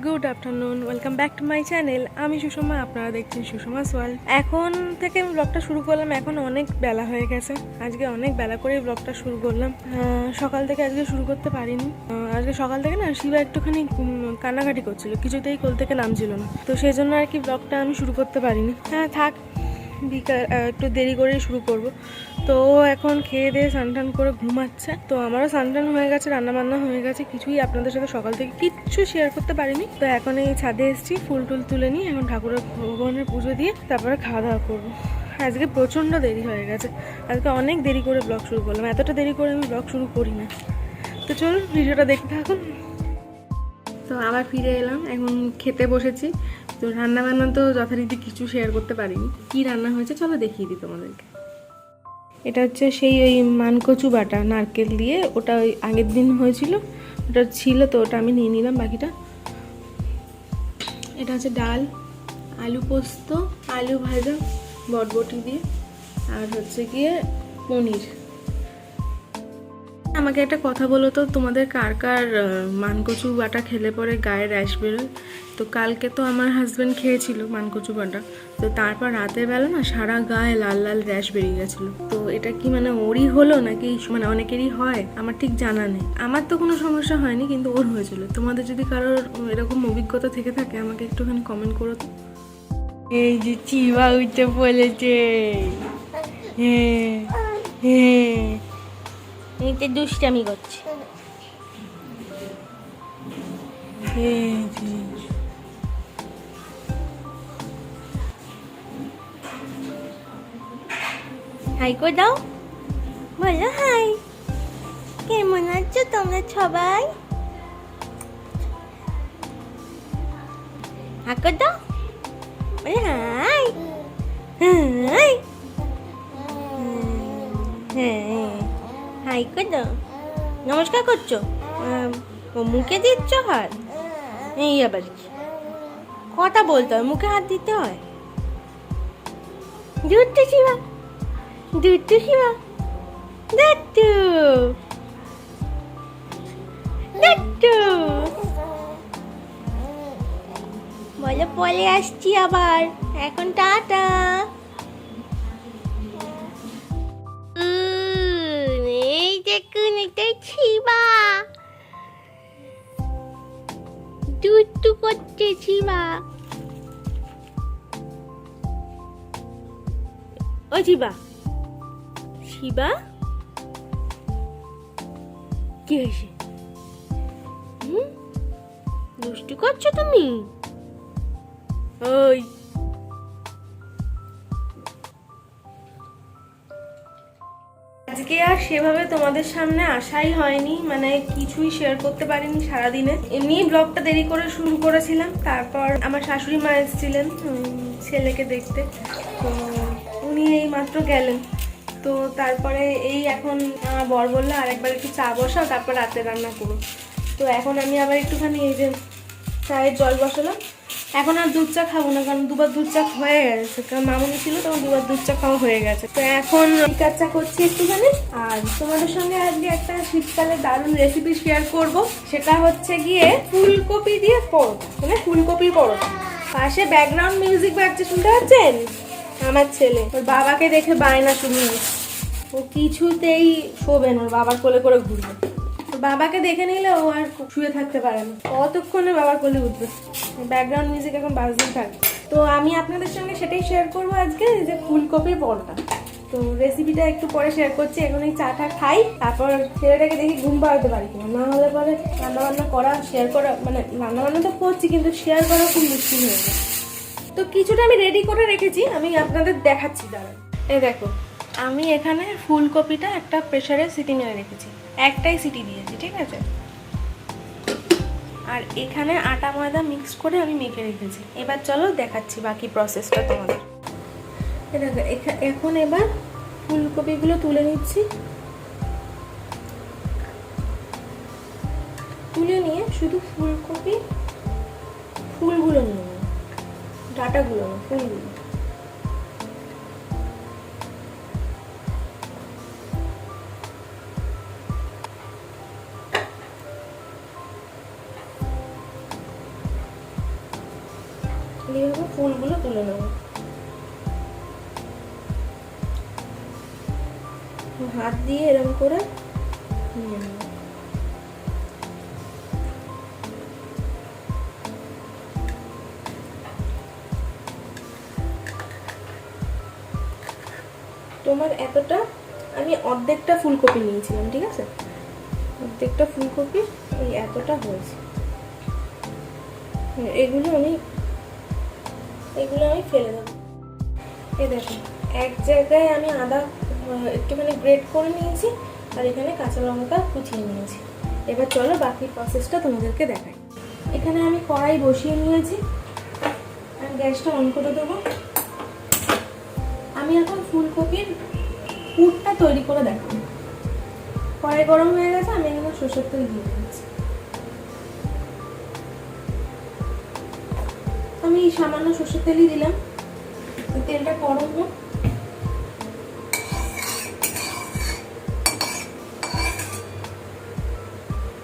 Good afternoon, welcome back to my channel. আমি সুষমা, আপনারা দেখছেন সুষমাস ওয়ার্ল্ড। এখন থেকে আমি ব্লগটা শুরু করলাম, এখন অনেক বেলা হয়ে গেছে। আজকে অনেক বেলা করে ব্লগটা শুরু করলাম। সকাল থেকে আজকে শুরু করতে পারিনি। আজকে সকাল থেকে না শিবা একটুখানি কান্নাকাটি করছিল, কিছুতেই কোল থেকে নামছিল না, তো সেই জন্য আর কি ব্লগটা আমি শুরু করতে পারিনি। হ্যাঁ থাক, বিকাল একটু দেরি করেই শুরু করব। তো এখন খেয়ে দিয়ে স্নান করে ঘুমাচ্ছে। তো আমারও স্নান হয়ে গেছে, রান্নাবান্না হয়ে গেছে, কিছুই আপনাদের সাথে সকাল থেকে কিচ্ছু শেয়ার করতে পারিনি। তো এখন এই ছাদে এসেছি, ফুল টুল তুলে নিয়ে এখন ঠাকুরের ভগবানের পুজো দিয়ে তারপরে খাওয়া দাওয়া করবো। আজকে প্রচণ্ড দেরি হয়ে গেছে, আজকে অনেক দেরি করে ব্লগ শুরু করলাম। এতটা দেরি করে আমি ব্লগ শুরু করি না। তো চলুন ভিডিওটা দেখতে থাকুন। তো আবার ফিরে এলাম, এখন খেতে বসেছি। তো রান্নাবান্না তো যথারীতি কিছু শেয়ার করতে পারিনি, কি রান্না হয়েছে চলো দেখিয়ে দিই তোমাদেরকে। এটা হচ্ছে সেই ওই মানকচু বাটা নারকেল দিয়ে, ওটা ওই আগের দিন হয়েছিল, ওটা ছিল, তো ওটা আমি নিয়ে নিলাম বাকিটা। এটা হচ্ছে ডাল, আলু পোস্ত, আলু ভাজা বটবটি দিয়ে, আর হচ্ছে গিয়ে পনির। আমাকে একটা কথা বলো তো, তোমাদের কার কার মানকচু বাটা খেলে পরে গায়ে র্যাশ বেরোয়? তো কালকে তো আমার হাজব্যান্ড খেয়েছিল মানকচু বাটা, তো তারপর রাতের বেলা না সারা গায়ে লাল লাল র্যাশ বেরিয়ে গেছিলো। তো এটা কি মানে ওরই হলো নাকি মানে অনেকেরই হয়, আমার ঠিক জানা নেই। আমার তো কোনো সমস্যা হয়নি, কিন্তু ওর হয়েছিল। তোমাদের যদি কারোর এরকম অভিজ্ঞতা থেকে থাকে আমাকে একটুখানি কমেন্ট করো তো। এই যে চিবা উঠে বলেছে, হ্যাঁ হ্যাঁ, এইটা দুষ্টামি করছে। হাই করে দাও, বলো হাই। কেমন আছো তোমরা সবাই? হাই করে দাও, বলে হাই হাই। হ্যাঁ হাই করে দাও, নমস্কার করছো, ও মুখে দিচ্ছ হাত? এই আবার কথা বলতে হয়, মুখে হাত দিতে হয়? দুধ শিবা, দুধ শিবা, দাট্টু দাট্টু বলে পরে আসছি আবার, এখন টাটা। এই দেখুন, এটাই শিবা, দুট্টু করছে শিবা। ও শিবা, শিবা কি হয়েছে? দুষ্টু করছো তুমি? ওই আজকে আর সেভাবে তোমাদের সামনে আসাই হয়নি, মানে কিছুই শেয়ার করতে পারিনি সারাদিনে। এমনি ব্লগটা দেরি করে শুরু করেছিলাম, তারপর আমার শাশুড়ি মা এসেছিলেন ছেলেকে দেখতে, তো উনি এই মাত্র গেলেন। তো তারপরে এই এখন আমার বর বললো আরেকবার একটু চা বসাও, তারপর রাতে রান্না করো। তো এখন আমি আবার একটুখানি এই যে চায়ের জল বসালাম। এখন আর দুধ চা খাবো না, কারণ দুবার দুধ চা হয়ে গেছে, কারণ মামুনি ছিল তখন দুবার দুধ চা খাওয়া হয়ে গেছে। তো এখন লিকার চা করছি একটুখানি। আর তোমাদের সঙ্গে আজকে একটা শীতকালে দারুণ রেসিপি শেয়ার করব, সেটা হচ্ছে গিয়ে ফুলকপি দিয়ে পরোটা, মানে ফুলকপির পরোটা। পাশে ব্যাকগ্রাউন্ড মিউজিক বাজছে, শুনতে পাচ্ছেন? আমার ছেলে ওর বাবাকে দেখে বায়না শুরু হয়েছে, ও কিছুতেই শোবে না, ওর বাবার কোলে করে ঘুরবে। বাবাকে দেখে নিলে ও আর শুয়ে থাকতে পারে না, কতক্ষণে বাবার কোলে উঠবে। ব্যাকগ্রাউন্ড মিউজিক এখন বাজতেই থাকে। তো আমি আপনাদের সঙ্গে সেটাই শেয়ার করবো আজকে, যে ফুলকপির পরোটা। তো রেসিপিটা একটু পরে শেয়ার করছি, এখন এই চাটা খাই, তারপর ছেলেটাকে দেখি ঘুম পাড়াতে পারি কিনা। না হলে পরে রান্নাবান্না করা শেয়ার করা, মানে রান্নাবান্না তো করছি কিন্তু শেয়ার করা খুব মুশকিল হয়ে যায়। তো কিছুটা আমি রেডি করে রেখেছি, আমি আপনাদের দেখাচ্ছি দাঁড়ান। এই দেখো, আমি এখানে ফুলকপিটা একটা প্রেসারে সিটি মেরে রেখেছি, একটাই সিটি দিয়েছি, ঠিক আছে। আর এখানে আটা ময়দা মিক্স করে আমি মেখে রেখেছি। এবার চলো দেখাচ্ছি বাকি প্রসেসটা তোমাদের। এখন এবার ফুলকপিগুলো তুলে নিচ্ছি, তুলে নিয়ে শুধু ফুলকপি ফুলগুলো নিয়ে নেব, ডাটাগুলো না, ফুলগুলো। এইভাবে ফুলগুলো তুলে নেব। হাত দিয়ে এরকম করে নিয়ে নেব। তোমার এতটা, আমি অর্ধেকটা ফুলকপি নিয়েছিলাম, ঠিক আছে? অর্ধেকটা ফুলকপি এই এতটা হয়েছে। এগুলো আমি ফেলে দেবো। এই দেখো, এক জায়গায় আমি আদা একটুখানি গ্রেট করে নিয়েছি, আর এখানে কাঁচা লঙ্কা কুচিয়ে নিয়েছি। এবার চলো বাকি প্রসেসটা তোমাদেরকে দেখাই। এখানে আমি কড়াই বসিয়ে নিয়েছি, আর গ্যাসটা অন করে দেবো। আমি এখন ফুলকপির পুরটা তৈরি করে দেখাবো। কড়াই গরম হয়ে গেছে, আমি এখানে সরষের তেল দিয়ে দিচ্ছি। আমি সামান্য সরষের তেলই দিলাম, তেলটা গরম হোক।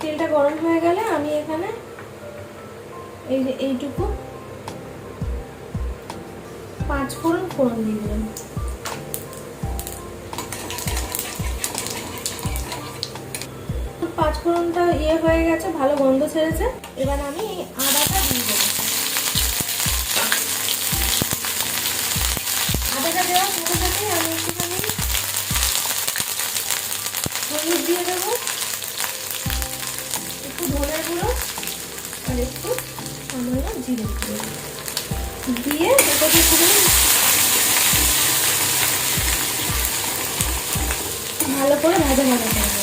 তেলটা গরম হয়ে গেলে আমি এখানে এই যে এইটুকু 5 ফোড়ন দিয়ে দিলাম। পাঁচফোড়নটা হয়ে গেছে, ভালো গন্ধ ছেড়েছে। এবার আমি আদাটা দিয়ে দেবো। আদাটা দেওয়ার সাথে সাথে আমি একটুখানি হলুদ দিয়ে দেবো, একটু ধনের গুঁড়ো, আর একটু সামান্য জিরে দিয়ে এটাকে একটুখানি ভালো করে ভাজা ভাজা করবো।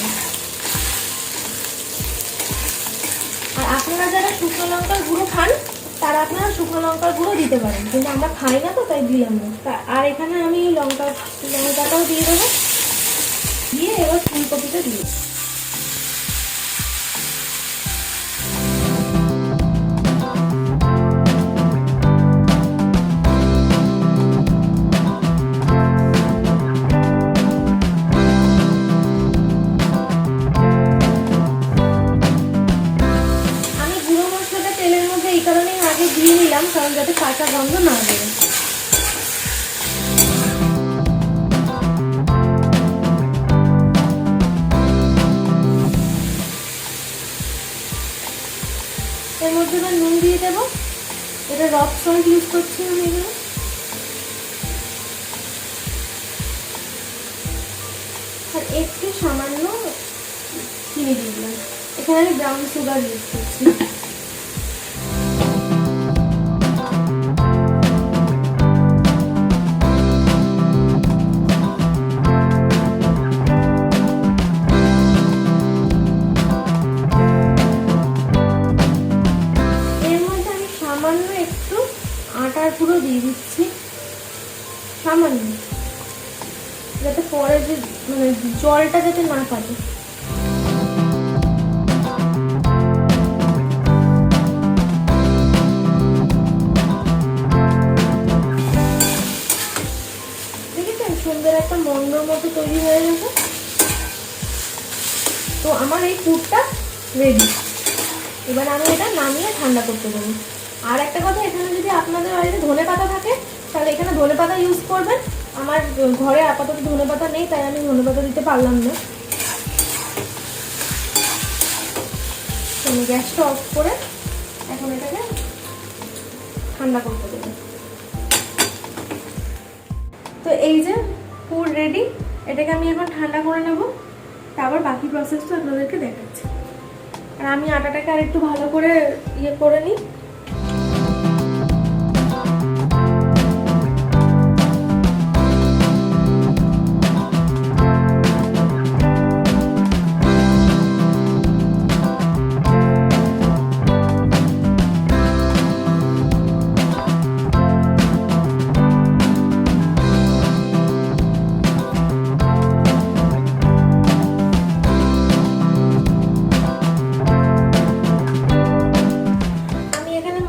আর আপনারা যারা শুকনো লঙ্কার গুঁড়ো খান, তারা আপনারা শুকনো লঙ্কার গুঁড়ো দিতে পারেন, কিন্তু আমরা খাই না তো তাই দিলাম না। আর এখানে আমি লঙ্কাটাও দিয়ে দেবো, দিয়ে এবার ফুলকপিটা দিয়ে দিয়ে নিলাম, কারণ যাতে কাঁচা গন্ধ না বেরোয়। এর মধ্যে এবার নুন দিয়ে দেবো। এটা রক সল্ট ইউজ করছি আমি এখানে। আর একটু সামান্য চিনি দিয়ে দিলাম। এখানে আমি ব্রাউন সুগার ইউজ করছি। আটার পুরো দিয়ে দিচ্ছি সামান্য, যাতে পরে যে মানে জলটা যাতে না কাটে। দেখেছেন সুন্দর একটা মন্ডর মতো তৈরি হয়ে গেছে। তো আমার এই পুরটা রেডি। এবার আমি এটা নামিয়ে ঠান্ডা করতে দেবো। আর একটা কথা, এখানে যদি আপনাদের বাড়িতে ধনেপাতা থাকে তাহলে এখানে ধনেপাতা ইউজ করবেন। আমার ঘরে আপাতত ধনেপাতা নেই, তাই আমি ধনেপাতা দিতে পারলাম না। আমি গ্যাসটা অফ করে এখন এটাকে ঠান্ডা করতে দেবো। তো এই যে পুর রেডি, এটাকে আমি এখন ঠান্ডা করে নেব, তারপর বাকি প্রসেসটা আপনাদেরকে দেখাচ্ছি। আর আমি আটাটাকে আর একটু ভালো করে করে নিই।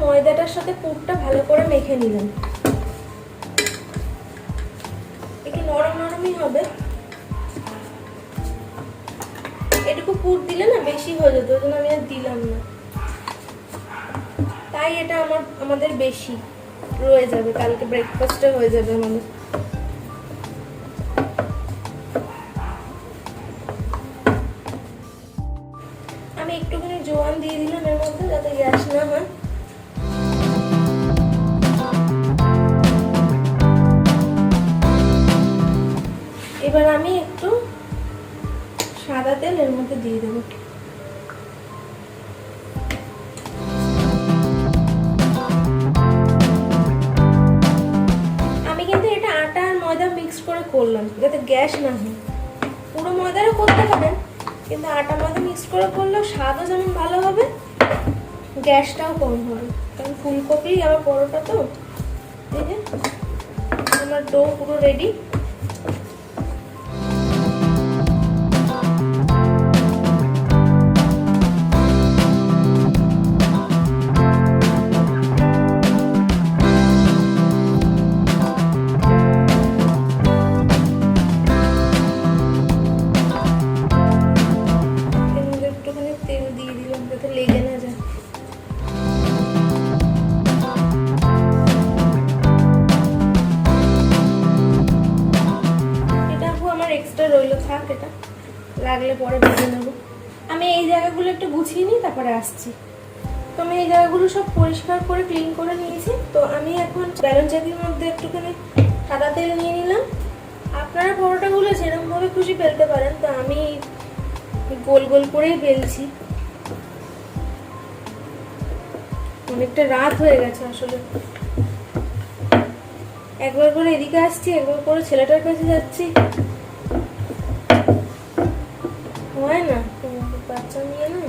ময়দাটার সাথে পুরটা ভালো করে মেখে নিলাম। একটু নরম নরমই হবে। এটুকু পুর দিলে না বেশি হয়ে যেত, ওই জন্য আমি আর দিলাম না। তাই এটা আমাদের বেশি। রয়ে যাবে, কালকে ব্রেকফাস্টে হয়ে যাবে আমাদের। আমি একটুখানি জোয়ান দিয়ে দিলাম এর মধ্যে, যাতে গ্যাস না হয়। এবার আমি একটু সাদা তেল এর মধ্যে দিয়ে দেবো। আমি কিন্তু এটা আটা আর ময়দা মিক্স করে করলাম যাতে গ্যাস না হয়। পুরো ময়দারও করতে পারেন, কিন্তু আটা ময়দা মিক্স করে করলেও স্বাদও যেমন ভালো হবে, গ্যাসটাও কম হবে। কারণ ফুলকপি আবার পরোটা তো। এই যে আমার ডো পুরো রেডি। এটা লাগলে পরে ভেজে নেব। আমি এই জায়গাগুলো একটু গুছিয়ে নিই, তারপরে আসছি। তো আমি এই জায়গাগুলো সব পরিষ্কার করে ক্লিন করে নিয়েছি। তো আমি এখন ব্যালন চাকির মধ্যে একটুখানি সাদা তেল নিয়ে নিলাম। আপনারা পরোটাগুলো যেরকমভাবে খুশি বেলতে পারেন, তো আমি গোল গোল করেই বেলছি। অনেকটা রাত হয়ে গেছে আসলে। একবার করে এদিকে আসছি, একবার করে ছেলেটার কাছে যাচ্ছি, হয় না বাচ্চা নিয়ে না।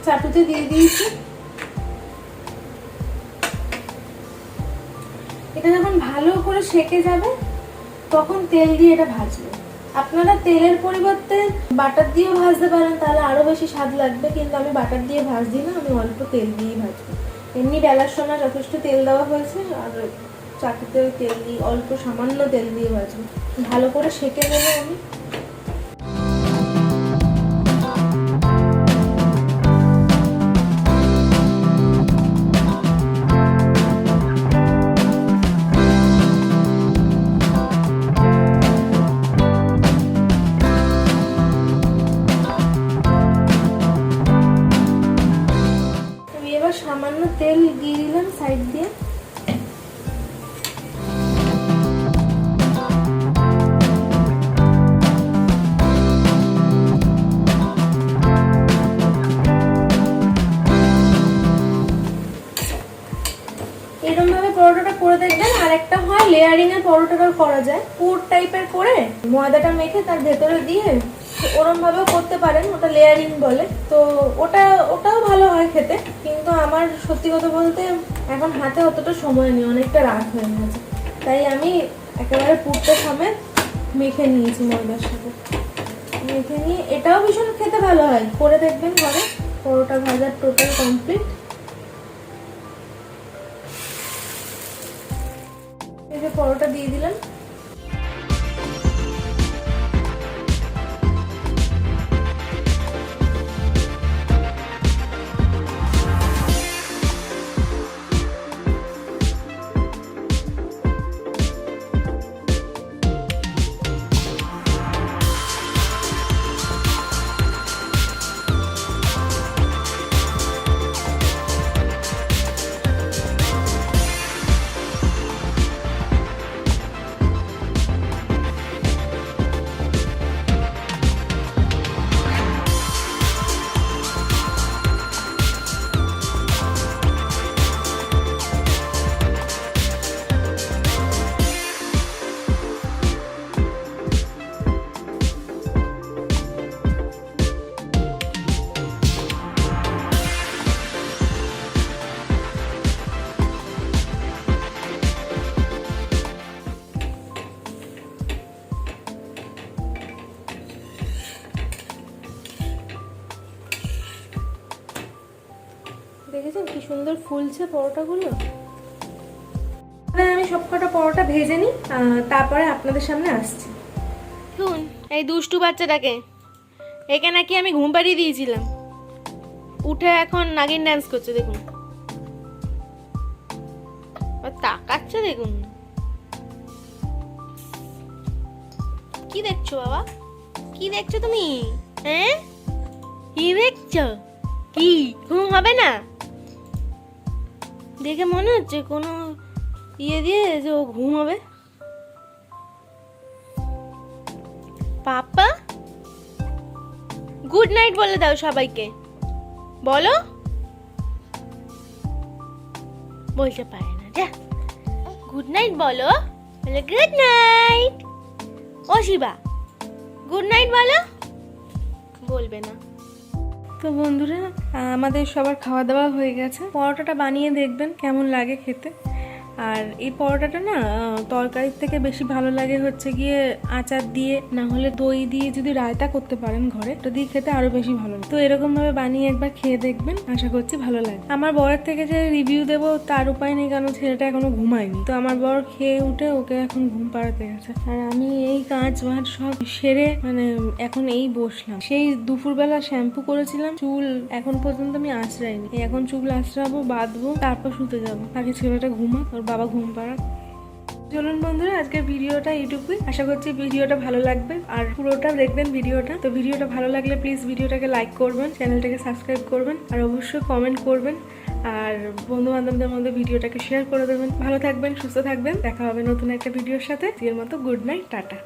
চাটুতে দিয়ে দিয়েছি। এটা যখন ভালো করে সেকে যাবে তখন তেল দিয়ে এটা ভাজবে। আপনারা তেলের পরিবর্তে বাটার দিয়েও ভাজতে পারেন, তাহলে আরো বেশি স্বাদ লাগবে। কিন্তু আমি বাটার দিয়ে ভাজছি না, আমি অল্প তেল দিয়েই ভাজবো। এমনি বেলার সময় যথেষ্ট তেল দেওয়া হয়েছে, আর চাটুতে তেল দিয়ে অল্প সামান্য তেল দিয়ে ভাজবো। ভালো করে সেকে নেবো আমি। সামান্য তেল দিয়ে দিলাম সাইড দিয়ে। এরকম ভাবে পরোটাটা করে দেখবেন। আর একটা হয় লেয়ারিং এর পরোটাটা করা যায়, পুর টাইপের করে ময়দাটা মেখে তার ভেতরে দিয়ে ওরম ভাবেও করতে পারেন, ওটা লেয়ারিং বলে। তো ওটাও ভালো হয় খেতে। কিন্তু আমার সত্যি কথা বলতে এখন হাতে অতটা সময় নেই, অনেকটা রাত হয়ে গেছে, তাই আমি একেবারে পুরটা সমেত মেখে নিয়েছি ময়দার সাথে। মেখে নিয়ে এটাও ভীষণ খেতে ভালো হয়, করে দেখবেন ঘরে। পরোটা ভাজার টোটাল কমপ্লিট। এই যে পরোটা দিয়ে দিলাম। দেখেছেন কি সুন্দর ফুলছে পরোটাগুলো। আমি সবকটা পরোটা ভেজে নিই, তারপরে আপনাদের সামনে আসছি। শুন এই দুষ্টু বাচ্চাটাকে, একে নাকি আমি ঘুম পাড়িয়ে দিয়েছিলাম, উঠে এখন নাগিন ডান্স করছে দেখুন, তাকাচ্ছে দেখুন। কি দেখছো বাবা, কি দেখছো তুমি? হ্যাঁ কি দেখছো? কি ঘুম হবে না? দেখে মনে হচ্ছে কোনো ইয়ে দিয়ে যে ও ঘুম হবে। পাপা গুড নাইট বলে দাও সবাইকে, বলো। বলতে পারে না, যা গুড নাইট বলো, বলে গুড নাইট। ও শিবা গুড নাইট বলো, বলবে না। তো বন্ধুরা আমাদের সবার খাওয়া দাওয়া হয়ে গেছে। পরোটাটা বানিয়ে দেখবেন কেমন লাগে খেতে। আর এই পরোটাটা না তরকারির থেকে বেশি ভালো লাগে হচ্ছে গিয়ে আচার দিয়ে, না হলে দই দিয়ে যদি রায়তা করতে পারেন ঘরে, তো দিয়ে খেতে আরো বেশি ভালো লাগে। তো এরকম ভাবে বানিয়ে একবার খেয়ে দেখবেন, আশা করছি ভালো লাগে। আমার বরের থেকে যে রিভিউ দেবো তার উপায় নেই, কারণ ছেলেটা এখনো ঘুমায়নি। তো আমার বর খেয়ে উঠে ওকে এখন ঘুম পাড়াতে গেছে, আর আমি এই কাজ বাজ সব সেরে মানে এখন এই বসলাম। সেই দুপুরবেলা শ্যাম্পু করেছিলাম, চুল এখন পর্যন্ত আমি আঁচড়াইনি। এখন চুল আঁচড়াবো, বাঁধবো, তারপর শুতে যাবো। আগে ছেলেটা ঘুমাক, ওর বাবা ঘুম পাড়াক। চলুন বন্ধুরা আজকের ভিডিওটা এইটুকুই। আশা করছি ভিডিওটা ভালো লাগবে, আর পুরোটা দেখবেন ভিডিওটা। তো ভিডিওটা ভালো লাগলে প্লিজ ভিডিওটাকে লাইক করবেন, চ্যানেলটাকে সাবস্ক্রাইব করবেন, আর অবশ্যই কমেন্ট করবেন, আর বন্ধু বান্ধবদের মধ্যে ভিডিওটাকে শেয়ার করে দেবেন। ভালো থাকবেন, সুস্থ থাকবেন, দেখা হবে নতুন একটা ভিডিওর সাথে। এর মতো গুড নাইট, টাটা।